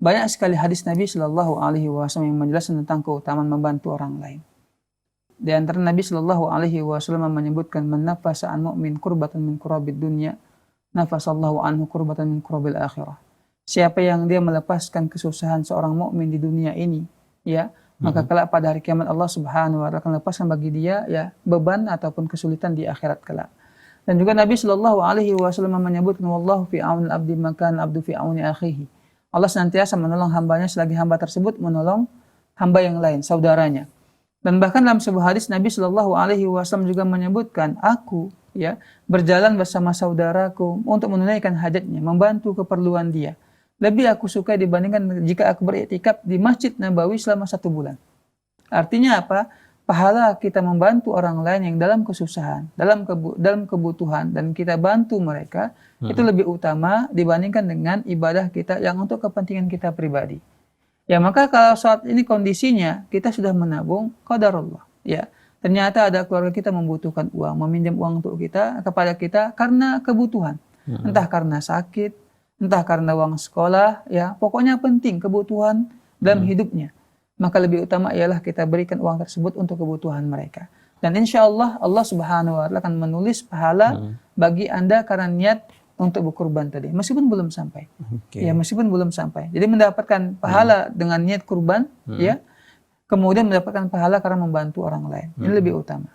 banyak sekali hadis Nabi Shallallahu Alaihi Wasallam yang menjelaskan tentang keutamaan membantu orang lain. Di antara Nabi Shallallahu Alaihi Wasallam menyebutkan, "Man nafasa an mu'min kurbatan min kurabid dunya, nafasallahu anhu kurbatan min kurabil akhirah." Siapa yang dia melepaskan kesusahan seorang mukmin di dunia ini, ya, maka kelak pada hari kiamat Allah Subhanahu wa taala akan lepaskan bagi dia, ya, beban ataupun kesulitan di akhirat kelak. Dan juga Nabi Shallallahu Alaihi Wasallam menyebutkan, "Wallahu fi aunil abdi maka abdu fi auni akhihi." Allah senantiasa menolong hambanya selagi hamba tersebut menolong hamba yang lain, saudaranya. Dan bahkan dalam sebuah hadis Nabi Shallallahu Alaihi Wasallam juga menyebutkan, aku, ya, berjalan bersama saudaraku untuk menunaikan hajatnya, membantu keperluan dia. Lebih aku suka dibandingkan jika aku beriktikaf di Masjid Nabawi selama 1 bulan. Artinya apa? Pahala kita membantu orang lain yang dalam kesusahan, dalam kebutuhan, dan kita bantu mereka, itu lebih utama dibandingkan dengan ibadah kita yang untuk kepentingan kita pribadi. Ya, maka kalau saat ini kondisinya kita sudah menabung, qadarullah, ya. Ternyata ada keluarga kita membutuhkan uang, meminjam uang untuk kita kepada kita karena kebutuhan. Entah karena sakit, entah karena uang sekolah, ya. Pokoknya penting kebutuhan dalam hidupnya. Maka lebih utama ialah kita berikan uang tersebut untuk kebutuhan mereka. Dan insya Allah, Allah Subhanahu wa taala akan menulis pahala bagi Anda karena niat untuk berkurban tadi, meskipun belum sampai. Ya, meskipun belum sampai. Jadi mendapatkan pahala dengan niat kurban, ya, kemudian mendapatkan pahala karena membantu orang lain. Ini lebih utama.